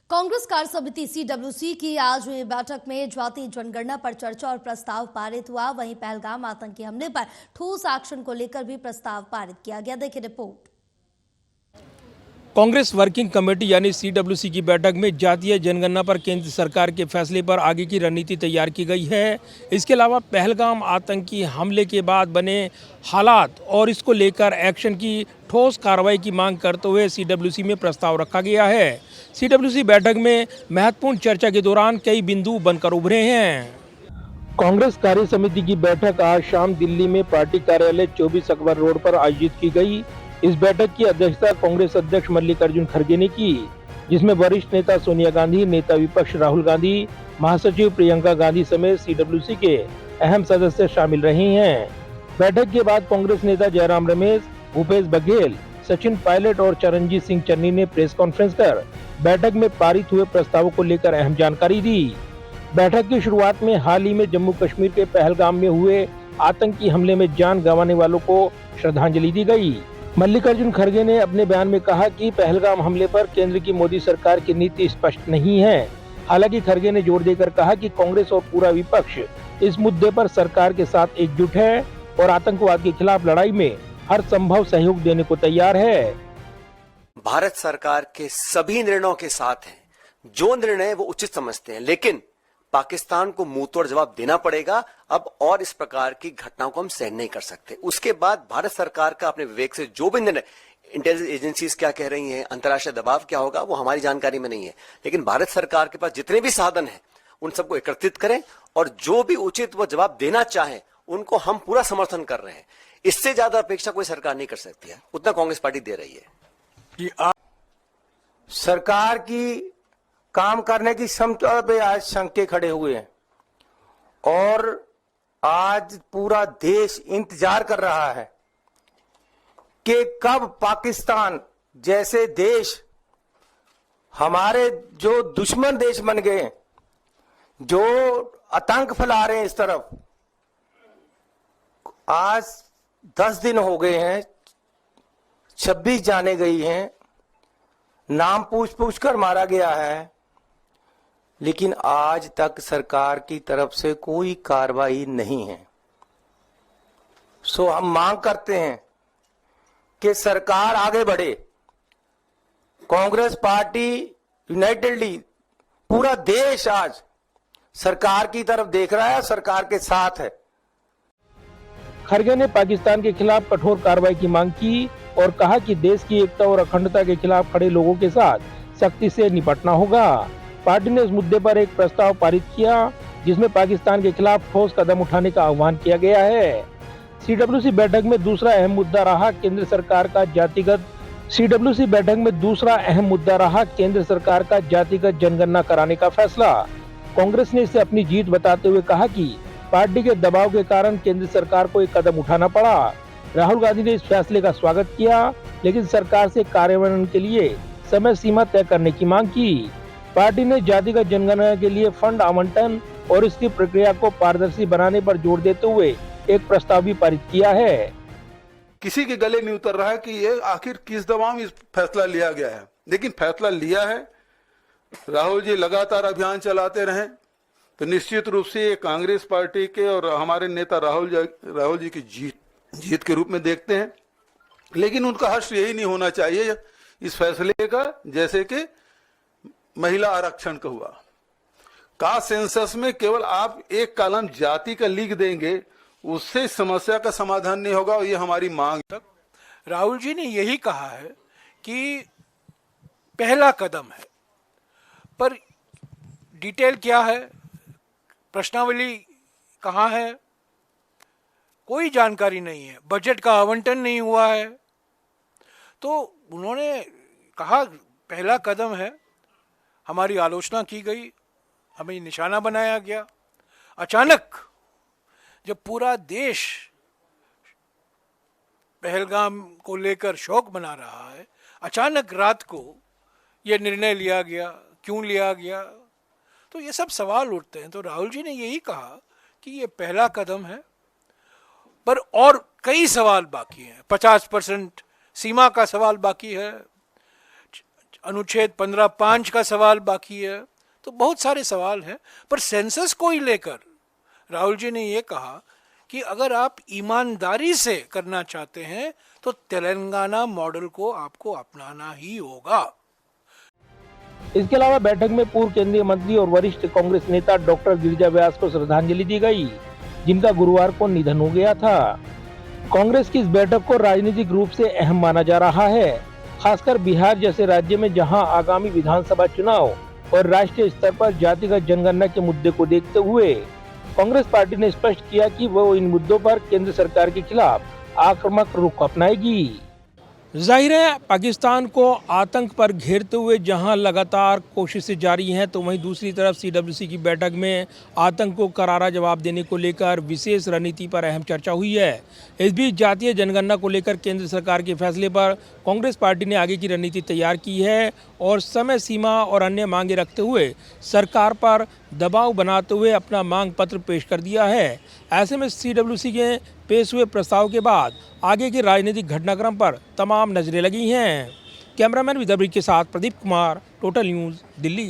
कांग्रेस कार्य समिति सीडब्ल्यूसी की आज हुई बैठक में जाति जनगणना पर चर्चा और प्रस्ताव पारित हुआ। वहीं पहलगाम आतंकी हमले पर ठोस एक्शन को लेकर भी प्रस्ताव पारित किया गया। देखिए रिपोर्ट। कांग्रेस वर्किंग कमेटी यानी सीडब्ल्यूसी की बैठक में जातीय जनगणना पर केंद्र सरकार के फैसले पर आगे की रणनीति तैयार की गई है। इसके अलावा पहलगाम आतंकी हमले के बाद बने हालात और इसको लेकर एक्शन की ठोस कार्रवाई की मांग करते हुए सीडब्ल्यूसी में प्रस्ताव रखा गया है। सीडब्ल्यूसी बैठक में महत्वपूर्ण चर्चा के दौरान कई बिंदु बनकर उभरे हैं। कांग्रेस कार्य समिति की बैठक आज शाम दिल्ली में पार्टी कार्यालय 24 अकबर रोड पर आयोजित की गई। इस बैठक की अध्यक्षता कांग्रेस अध्यक्ष मल्लिकार्जुन खड़गे ने की, जिसमें वरिष्ठ नेता सोनिया गांधी, नेता विपक्ष राहुल गांधी, महासचिव प्रियंका गांधी समेत सीडब्ल्यूसी के अहम सदस्य शामिल रहे हैं। बैठक के बाद कांग्रेस नेता जयराम रमेश, भूपेश बघेल, सचिन पायलट और चरणजीत सिंह चन्नी ने प्रेस कॉन्फ्रेंस कर बैठक में पारित हुए प्रस्तावों को लेकर अहम जानकारी दी। बैठक की शुरुआत में हाल ही में जम्मू कश्मीर के पहलगाम में हुए आतंकी हमले में जान गंवाने वालों को श्रद्धांजलि दी गई। मल्लिकार्जुन खड़गे ने अपने बयान में कहा कि पहलगाम हमले पर केंद्र की मोदी सरकार की नीति स्पष्ट नहीं है। हालांकि खड़गे ने जोर देकर कहा कि कांग्रेस और पूरा विपक्ष इस मुद्दे पर सरकार के साथ एकजुट है और आतंकवाद के खिलाफ लड़ाई में हर संभव सहयोग देने को तैयार है। भारत सरकार के सभी निर्णयों के साथ हैं, जो निर्णय वो उचित समझते हैं, लेकिन पाकिस्तान को मुंह तोड़ जवाब देना पड़ेगा अब, और इस प्रकार की घटनाओं को हम सहन नहीं कर सकते। उसके बाद भारत सरकार का अपने विवेक से जो भी निर्णय, इंटेलिजेंस एजेंसीज क्या कह रही हैं, अंतर्राष्ट्रीय दबाव क्या होगा, वो हमारी जानकारी में नहीं है, लेकिन भारत सरकार के पास जितने भी साधन हैं उन सबको एकत्रित करें और जो भी उचित वो जवाब देना चाहें उनको हम पूरा समर्थन कर रहे हैं। इससे ज्यादा अपेक्षा कोई सरकार नहीं कर सकती है, उतना कांग्रेस पार्टी दे रही है कि सरकार की काम करने की क्षमता पे आज शंके खड़े हुए हैं और आज पूरा देश इंतजार कर रहा है कि कब पाकिस्तान जैसे देश, हमारे जो दुश्मन देश बन गए, जो आतंक फैला रहे हैं इस तरफ, आज 10 दिन हो गए हैं, 26 जाने गई हैं, नाम पूछ कर मारा गया है, लेकिन आज तक सरकार की तरफ से कोई कार्रवाई नहीं है। सो हम मांग करते हैं कि सरकार आगे बढ़े। कांग्रेस पार्टी यूनाइटेडली, पूरा देश आज सरकार की तरफ देख रहा है, सरकार के साथ है। खड़गे ने पाकिस्तान के खिलाफ कठोर कार्रवाई की मांग की और कहा कि देश की एकता और अखंडता के खिलाफ खड़े लोगों के साथ सख्ती से निपटना होगा। पार्टी ने इस मुद्दे पर एक प्रस्ताव पारित किया, जिसमें पाकिस्तान के खिलाफ ठोस कदम उठाने का आह्वान किया गया है। सीडब्ल्यूसी बैठक में दूसरा अहम मुद्दा रहा केंद्र सरकार का जातिगत जनगणना कराने का फैसला। कांग्रेस ने इसे अपनी जीत बताते हुए कहा कि पार्टी के दबाव के कारण केंद्र सरकार को एक कदम उठाना पड़ा। राहुल गांधी ने इस फैसले का स्वागत किया, लेकिन सरकार से कार्यान्वयन के लिए समय सीमा तय करने की मांग की। पार्टी ने जातिगत जनगणना के लिए फंड आवंटन और इसकी प्रक्रिया को पारदर्शी बनाने पर जोर देते हुए एक प्रस्ताव भी पारित किया है। किसी के गले नहीं उतर रहा है कि ये आखिर किस दबाव में फैसला लिया गया है, लेकिन फैसला लिया है। राहुल जी लगातार अभियान चलाते रहें तो निश्चित रूप से ये कांग्रेस पार्टी के और हमारे नेता राहुल जी की जीत के रूप में देखते हैं, लेकिन उनका हर्ष यही नहीं होना चाहिए इस फैसले का, जैसे कि महिला आरक्षण का हुआ। कास्ट सेंसस में केवल आप एक कॉलम जाति का लिख देंगे, उससे समस्या का समाधान नहीं होगा, और ये हमारी मांग है। राहुल जी ने यही कहा है कि पहला कदम है, पर डिटेल क्या है, प्रश्नावली कहाँ है, कोई जानकारी नहीं है। बजट का आवंटन नहीं हुआ है, तो उन्होंने कहा पहला कदम है। हमारी आलोचना की गई, हमें निशाना बनाया गया। अचानक जब पूरा देश पहलगाम को लेकर शोक मना रहा है, अचानक रात को यह निर्णय लिया गया, क्यों लिया गया, तो ये सब सवाल उठते हैं। तो राहुल जी ने यही कहा कि ये पहला कदम है, पर और कई सवाल बाकी हैं। 50% सीमा का सवाल बाकी है, अनुच्छेद 15(5) का सवाल बाकी है, तो बहुत सारे सवाल हैं। पर सेंसस को ही लेकर राहुल जी ने ये कहा कि अगर आप ईमानदारी से करना चाहते हैं तो तेलंगाना मॉडल को आपको अपनाना ही होगा। इसके अलावा बैठक में पूर्व केंद्रीय मंत्री और वरिष्ठ कांग्रेस नेता डॉक्टर गिरिजा व्यास को श्रद्धांजलि दी गई, जिनका गुरुवार को निधन हो गया था। कांग्रेस की इस बैठक को राजनीतिक रूप से अहम माना जा रहा है, खासकर बिहार जैसे राज्य में जहां आगामी विधानसभा चुनाव और राष्ट्रीय स्तर पर जातिगत जनगणना के मुद्दे को देखते हुए कांग्रेस पार्टी ने स्पष्ट किया कि वो इन मुद्दों पर केंद्र सरकार के खिलाफ आक्रामक रुख अपनाएगी। जाहिर है, पाकिस्तान को आतंक पर घेरते हुए जहां लगातार कोशिशें जारी हैं, तो वहीं दूसरी तरफ सीडब्ल्यूसी की बैठक में आतंक को करारा जवाब देने को लेकर विशेष रणनीति पर अहम चर्चा हुई है। इस बीच जातीय जनगणना को लेकर केंद्र सरकार के फैसले पर कांग्रेस पार्टी ने आगे की रणनीति तैयार की है और समय सीमा और अन्य मांगे रखते हुए सरकार पर दबाव बनाते हुए अपना मांग पत्र पेश कर दिया है। ऐसे में सीडब्ल्यूसी के पेश हुए प्रस्ताव के बाद आगे के राजनीतिक घटनाक्रम पर तमाम नजरें लगी हैं। कैमरामैन विदर्भी के साथ प्रदीप कुमार, टोटल न्यूज़, दिल्ली।